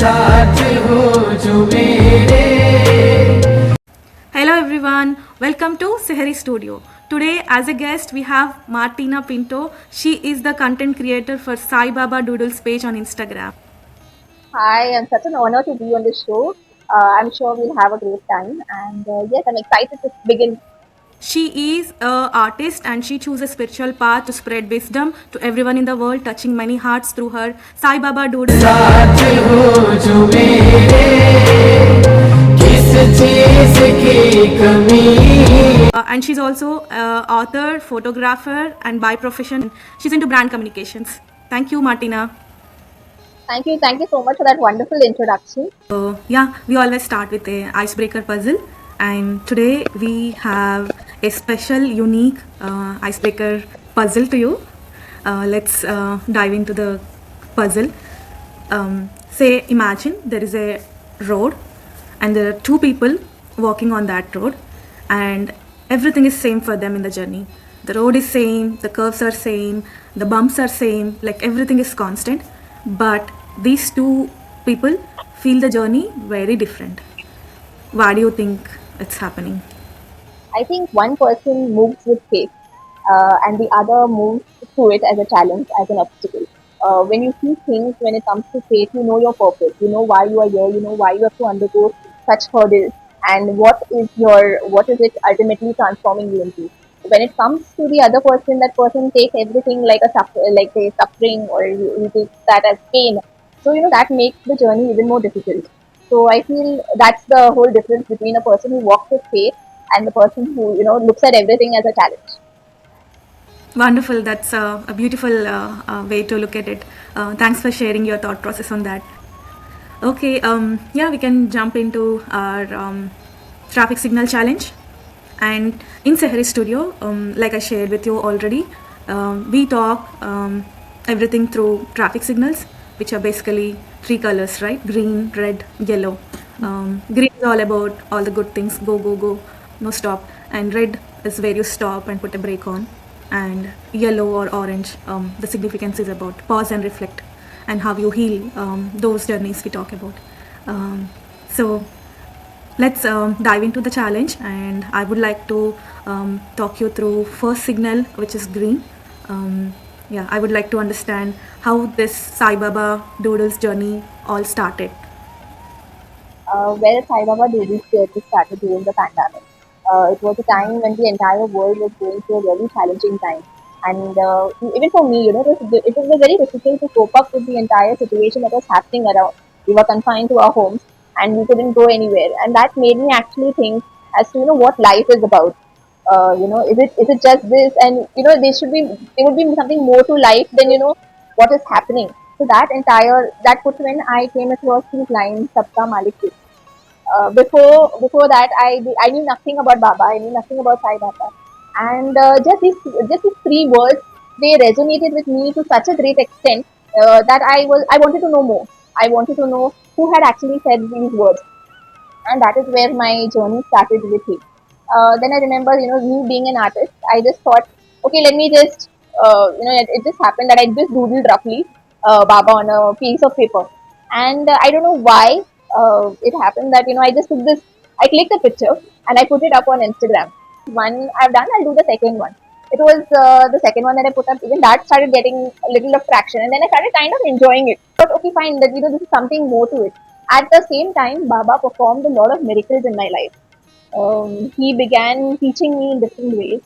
साथ हो जो मेरे. Hello everyone, welcome to Sehari Studio. Today as a guest we have Martina Pinto. She is the content creator for Sai Baba Doodles page on Instagram. Hi, I'm such an honor to be on the show. I'm sure we'll have a great time. And yes, I'm excited to begin. She is an artist and she chose a spiritual path to spread wisdom to everyone in the world, touching many hearts through her Sai Baba Doodles. साथ हो जो मेरे, किस चीज की कमी. And she's also author, photographer and by profession she's into brand communications. Thank you, Martina. Thank you so much for that wonderful introduction. So yeah, we always start with a icebreaker puzzle, and today we have a special, unique icebreaker puzzle to you. Let's dive into the puzzle. Say, imagine there is a road, and there are two people walking on that road, and everything is same for them in the journey. The road is same, the curves are same, the bumps are same, like everything is constant. But these two people feel the journey very different. Why do you think it's happening? I think one person moves with faith, and the other moves through it as a challenge, as an obstacle. When you see things, when it comes to faith, you know your purpose. You know why you are here. You know why you have to undergo such hurdles, and what is it ultimately transforming you into. When it comes to the other person, that person takes everything like like a suffering, or you take that as pain. So that makes the journey even more difficult. So I feel that's the whole difference between a person who walks with faith and the person who looks at everything as a challenge. Wonderful. That's a beautiful way to look at it. Thanks for sharing your thought process on that. Okay, yeah, we can jump into our traffic signal challenge. And in Sehari Studio, like I shared with you already, we talk everything through traffic signals, which are basically three colors, right? Green, red, yellow. Green is all about all the good things, go, go, go, no stop. And red is where you stop and put a brake on. And yellow or orange, the significance is about pause and reflect and how you heal those journeys we talk about. So let's dive into the challenge, and I would like to talk you through first signal, which is green. Yeah, I would like to understand how this Sai Baba Doodles journey all started. Where Sai Baba Doodles journey started during the pandemic. It was a time when the entire world was going through a really challenging time. And even for me, it was very difficult to cope up with the entire situation that was happening around. We were confined to our homes and we couldn't go anywhere. And that made me actually think as to, what life is about. Is it just this? And, there would be something more to life than, what is happening. So that was when I came across these lines, Sabka Malik Hai. Before that, I knew nothing about Baba. I knew nothing about Sai Baba, and just these three words, they resonated with me to such a great extent that I wanted to know more. I wanted to know who had actually said these words, and that is where my journey started with him. Then I remember, me being an artist, I just thought, okay, let me just, it just happened that I just doodled roughly Baba on a piece of paper, and I don't know why it happened that I just took this, I clicked a picture and I put it up on Instagram. One I've done, I'll do the second one. It was the second one that I put up. Even that started getting a little of traction, and then I started kind of enjoying it. But okay, fine. That this is something more to it. At the same time, Baba performed a lot of miracles in my life. He began teaching me in different ways,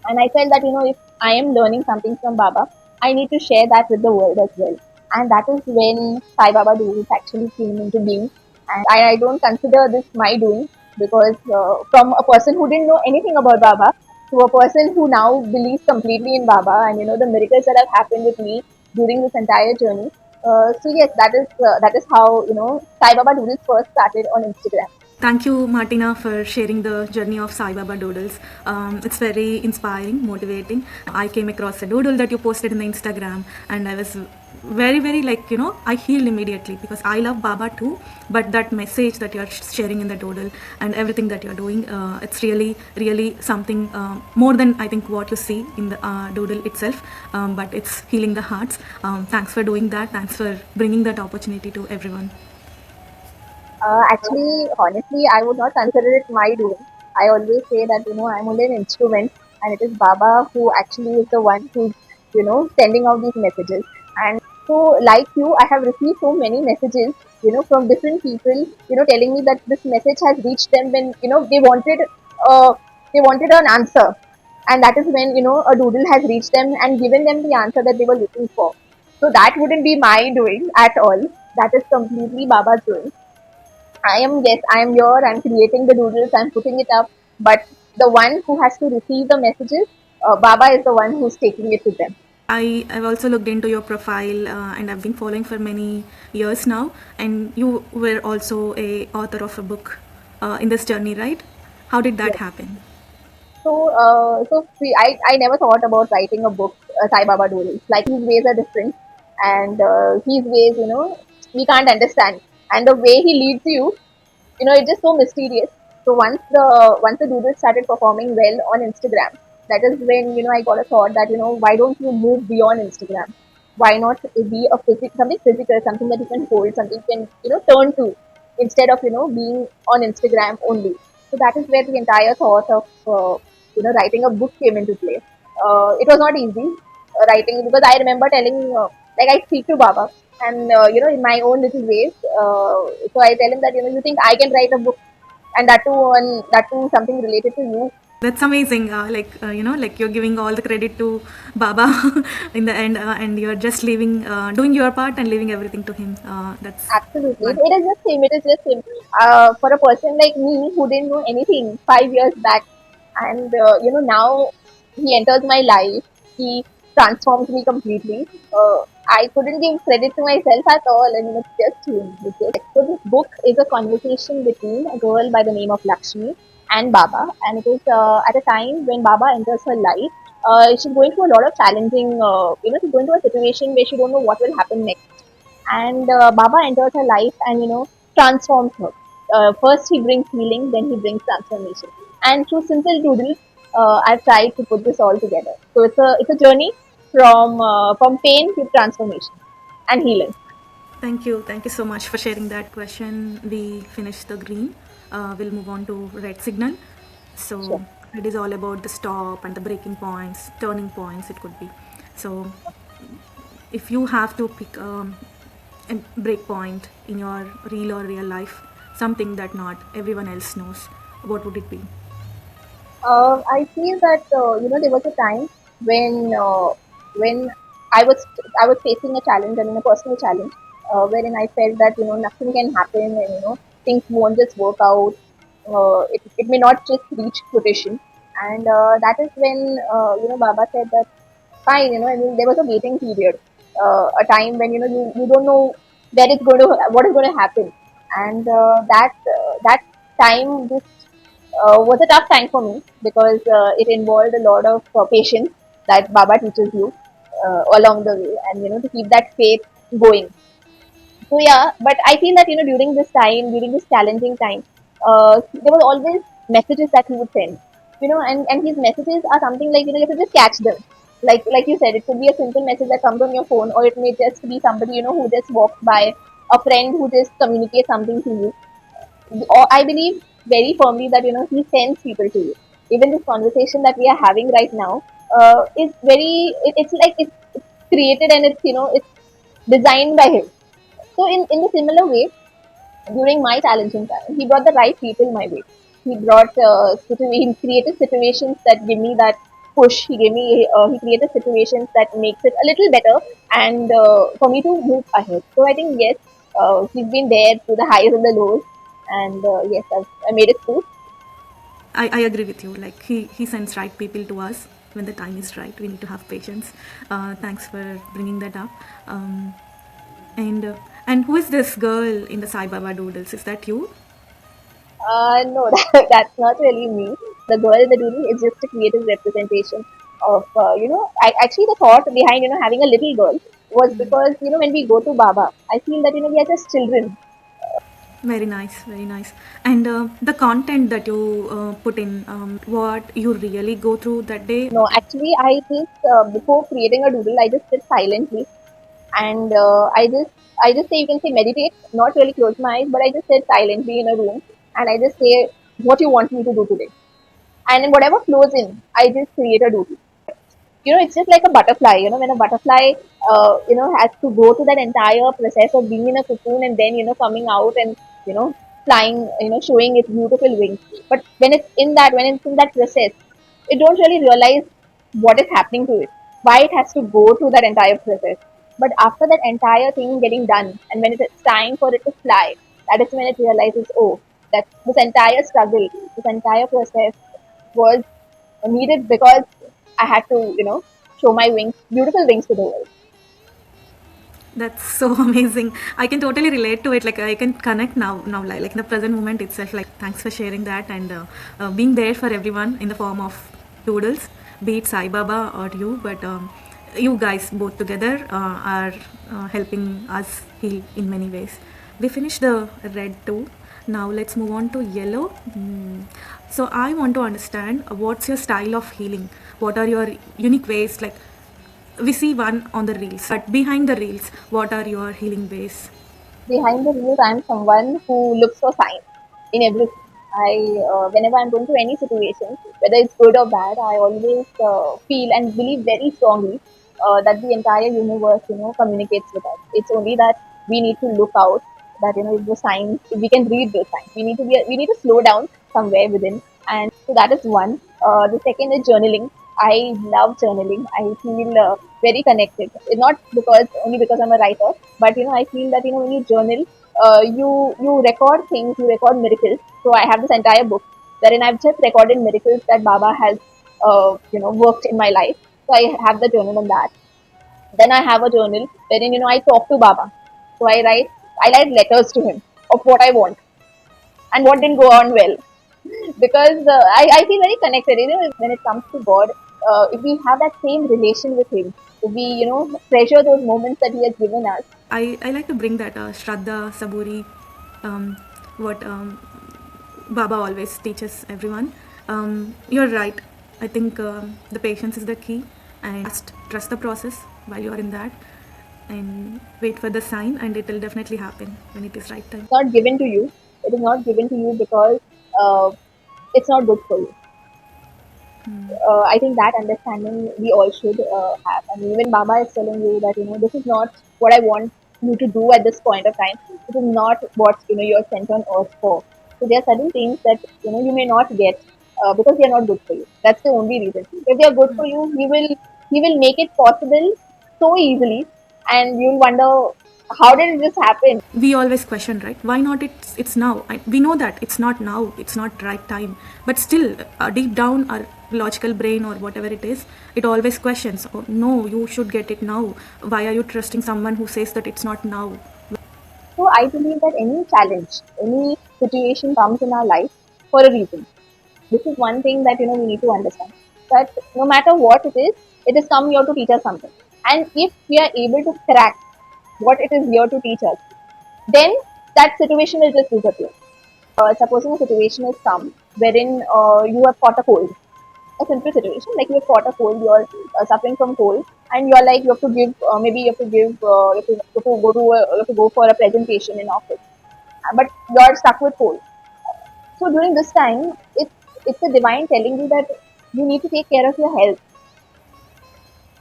and I felt that if I am learning something from Baba, I need to share that with the world as well. And that is when Sai Baba Doodles actually came into being. And I don't consider this my doing, because from a person who didn't know anything about Baba to a person who now believes completely in Baba, and the miracles that have happened with me during this entire journey. So yes, that is how Sai Baba Doodles first started on Instagram. Thank you, Martina, for sharing the journey of Sai Baba doodles. It's very inspiring, motivating. I came across a doodle that you posted in the Instagram, and I was very, very, like, I heal immediately because I love Baba too. But that message that you're sharing in the doodle and everything that you're doing, it's really, really something more than I think what you see in the doodle itself. But it's healing the hearts. Thanks for doing that. Thanks for bringing that opportunity to everyone. Actually, honestly, I would not consider it my doing. I always say that, I'm only an instrument, and it is Baba who actually is the one who's, sending out these messages. And so, like you, I have received so many messages, from different people, telling me that this message has reached them when, uh, they wanted an answer. And that is when, a doodle has reached them and given them the answer that they were looking for. So that wouldn't be my doing at all. That is completely Baba's doing. Yes, I am here, I'm creating the doodles, I'm putting it up, but the one who has to receive the messages, Baba is the one who's taking it to them. I've also looked into your profile and I've been following for many years now. And you were also a author of a book in this journey, right? How did that Yes. happen? So see, I never thought about writing a book, Sai Baba doodles. Like his ways are different, and his ways, we can't understand. And the way he leads you, it's just so mysterious. So once the doodle started performing well on Instagram, that is when I got a thought that why don't you move beyond Instagram? Why not be something physical, something that you can hold, something you can turn to instead of being on Instagram only. So that is where the entire thought of writing a book came into play. It was not easy writing because I remember telling like I speak to Baba and in my own little ways. So I tell him that you think I can write a book and that too something related to you. That's amazing. Like you're giving all the credit to Baba in the end, and you're just leaving, doing your part and leaving everything to him. That's Absolutely, one. it is just him. It is just him. For a person like me who didn't know anything 5 years back, and now he enters my life. He transforms me completely. I couldn't give credit to myself at all, and it's just him. So this book is a conversation between a girl by the name of Lakshmi and Baba, and it is at a time when Baba enters her life. She's going through a lot of challenging. She's going through a situation where she don't know what will happen next, and Baba enters her life and transforms her. First he brings healing, then he brings transformation. And through simple doodles, I've tried to put this all together. So it's a journey from pain to transformation and healing. Thank you. Thank you so much for sharing that question. We finished the green. We'll move on to red signal. Sure. So it is all about the stop and the breaking points, turning points. It could be. So if you have to pick a break point in your real or real life, something that not everyone else knows, what would it be? I feel that there was a time when I was facing a challenge, I mean a personal challenge, wherein I felt that nothing can happen and things won't just work out. It may not just reach fruition, and that is when Baba said that fine, I mean there was a waiting period, a time when you don't know what is going to happen, and that time just was a tough time for me because it involved a lot of patience that Baba teaches you along the way, and to keep that faith going. So yeah, but I feel that during this challenging time, there was always messages that he would send, and his messages are something like you have to just catch them. Like you said, it could be a simple message that comes on your phone, or it may just be somebody who just walks by, a friend who just communicates something to you. Or I believe very firmly that he sends people to you. Even this conversation that we are having right now is it's like it's created and it's designed by him. So in the similar way, during my challenging time, he brought the right people my way. He created situations that give me that push. He created situations that makes it a little better and for me to move ahead. So I think yes, he's been there through the highs and the lows, and yes, I made it through. I agree with you. Like he sends right people to us when the time is right. We need to have patience. Thanks for bringing that up. Um, and uh, and who is this girl in the Sai Baba doodles? Is that you? No, that's not really me. The girl in the doodle is just a creative representation of, actually the thought behind, having a little girl was because, when we go to Baba, I feel that, we are just children. Very nice, very nice. And the content that you put in, what you really go through that day. No, actually, I just, before creating a doodle, I just sit silently, and I just say, you can say meditate, not really close my eyes, but I just sit silently in a room, and I just say what you want me to do today. And then whatever flows in, I just create a doodle. It's just like a butterfly. When a butterfly, has to go through that entire process of being in a cocoon and then, coming out and, you know, flying, showing its beautiful wings. But when it's in that process, it don't really realize what is happening to it, why it has to go through that entire process. But after that entire thing getting done, and when it's time for it to fly, that is when it realizes, oh, that this entire struggle, this entire process was needed because I had to, show my wings, beautiful wings to the world. That's so amazing. I can totally relate to it. Like I can connect now, like in the present moment itself. Like thanks for sharing that and being there for everyone in the form of doodles, be it Sai Baba or you. But you guys both together are helping us heal in many ways. We finished the red too. Now let's move on to yellow. So I want to understand what's your style of healing. What are your unique ways? Like we see one on the reels, but behind the reels, what are your healing ways? Behind the reels, I'm someone who looks for signs in everything. Whenever I'm going to any situation, whether it's good or bad, I always feel and believe very strongly that the entire universe, communicates with us. It's only that we need to look out. That, if the signs, if we can read those signs, we need to slow down somewhere within. And so that is one. The second is journaling. I love journaling. I feel very connected. It's not because only because I'm a writer, but I feel that when you journal, you record things, you record miracles. So I have this entire book wherein I've just recorded miracles that Baba has worked in my life. So I have the journal on that. Then I have a journal wherein I talk to Baba. So I write letters to him of what I want and what didn't go on well, because I feel very connected. When it comes to God, if we have that same relation with Him, if we treasure those moments that He has given us. I like to bring that Shraddha, Saburi, um, what Baba always teaches everyone. You're right. I think the patience is the key, and trust the process while you're in that, and wait for the sign, and it will definitely happen when it is right time. Not given to you. It is not given to you because uh, it's not good for you. I think that understanding we all should have. And even Baba is telling you that this is not what I want you to do at this point of time. This is not what you're sent on earth for. So there are certain things that you may not get because they are not good for you. That's the only reason. If they are good for you, he will make it possible so easily, and you'll wonder how did it just happen. We always question, right? Why not? It's now. We know that it's not now. It's not right time. But still, deep down, our logical brain or whatever it is, it always questions. Oh no, you should get it now. Why are you trusting someone who says that it's not now? So I believe that any challenge, any situation comes in our life for a reason. This is one thing that we need to understand, that no matter what it is come here to teach us something. And if we are able to crack what it is here to teach us, then that situation will just disappear. Supposing a situation has come wherein you have caught a cold, a simple situation like you have caught a cold, you're suffering from cold, and you're like you have to give maybe you have to give you have to go for a presentation in office, but you're stuck with cold. So during this time, it's a divine telling you that you need to take care of your health.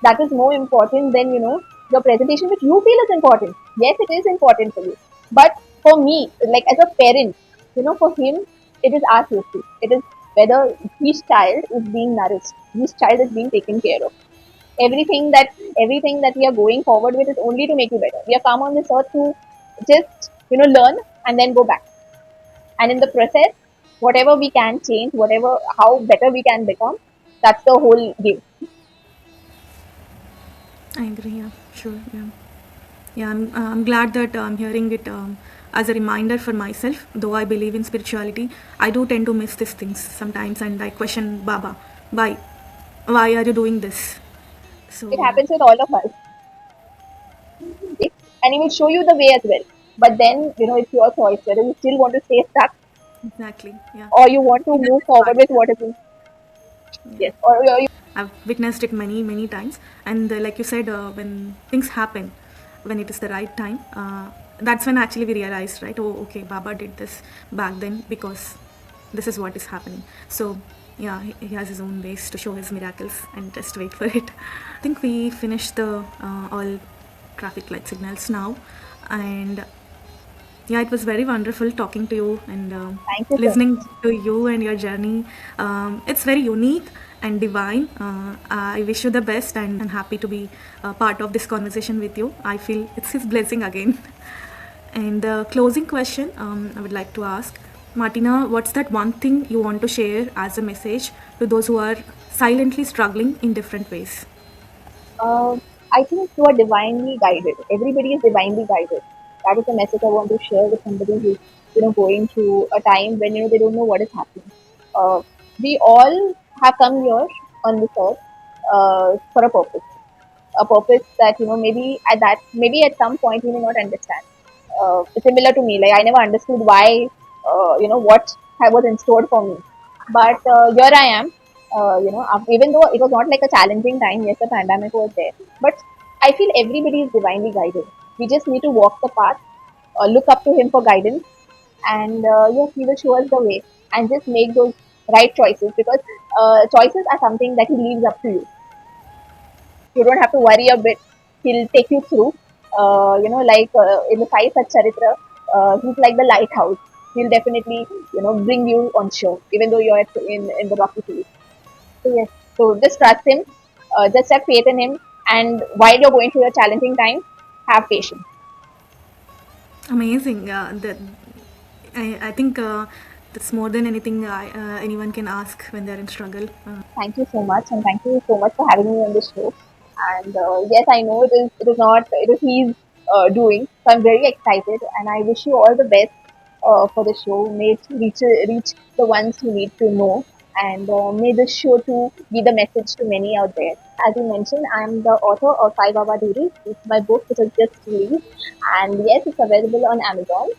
That is more important than your presentation, which you feel is important. Yes, it is important for you, but for me, like as a parent, for him, it is our safety. It is whether his child is being nourished, his child is being taken care of. Everything that we are going forward with is only to make you better. We are come on this earth to just learn and then go back. And in the process, whatever we can change, whatever how better we can become, that's the whole game. I agree. Yeah, sure. Yeah. Yeah, I'm glad that I'm hearing it as a reminder for myself. Though I believe in spirituality, I do tend to miss these things sometimes, and I question Baba, why are you doing this? It So happens with all of us. and he will show you the way as well. But then, it's your choice whether you still want to stay stuck Exactly. Yeah. or you want to Figure move this forward part. with what is in. Yeah. Yes, or you. I've witnessed it many, many times. And like you said, when things happen, when it is the right time, that's when actually we realized, right? Oh, okay, Baba did this back then because this is what is happening. So, yeah, he has his own ways to show his miracles and just wait for it. I think we finished the all traffic light signals now. And yeah, it was very wonderful talking to you and Thank you so listening much. to you and your journey. It's very unique and divine. I wish you the best and I'm happy to be part of this conversation with you. I feel it's his blessing again. And the closing question I would like to ask Martina, what's that one thing you want to share as a message to those who are silently struggling in different ways? Uh, I think you are divinely guided. Everybody is divinely guided. That is the message I want to share with somebody who's going through a time when they don't know what is happening. Uh, we all have come here on this earth for a purpose that maybe at some point we may not understand. It's similar to me. Like I never understood why what was in store for me, but here I am. Even though it was not like a challenging time, yes, the pandemic was there, but I feel everybody is divinely guided. We just need to walk the path, look up to Him for guidance, and yes, He will show us the way, and just make those right choices because choices are something that He leaves up to you. You don't have to worry a bit. He'll take you through. Like in the Sai Sat Charitra, he's like the lighthouse. He'll definitely, bring you on shore, even though you're in the rocky sea. So yes, so just trust him, just have faith in him, and while you're going through a challenging time, have patience. Amazing. I think that's more than anything anyone can ask when they're in struggle. Thank you so much, and thank you so much for having me on the show. And yes, I know it is not it is he's doing. So I'm very excited, and I wish you all the best for the show. May it reach the ones who need to know, and may this show to be the message to many out there. As you mentioned, I'm the author of Sai Baba Duri. It's my book which is just released, and yes, it's available on Amazon.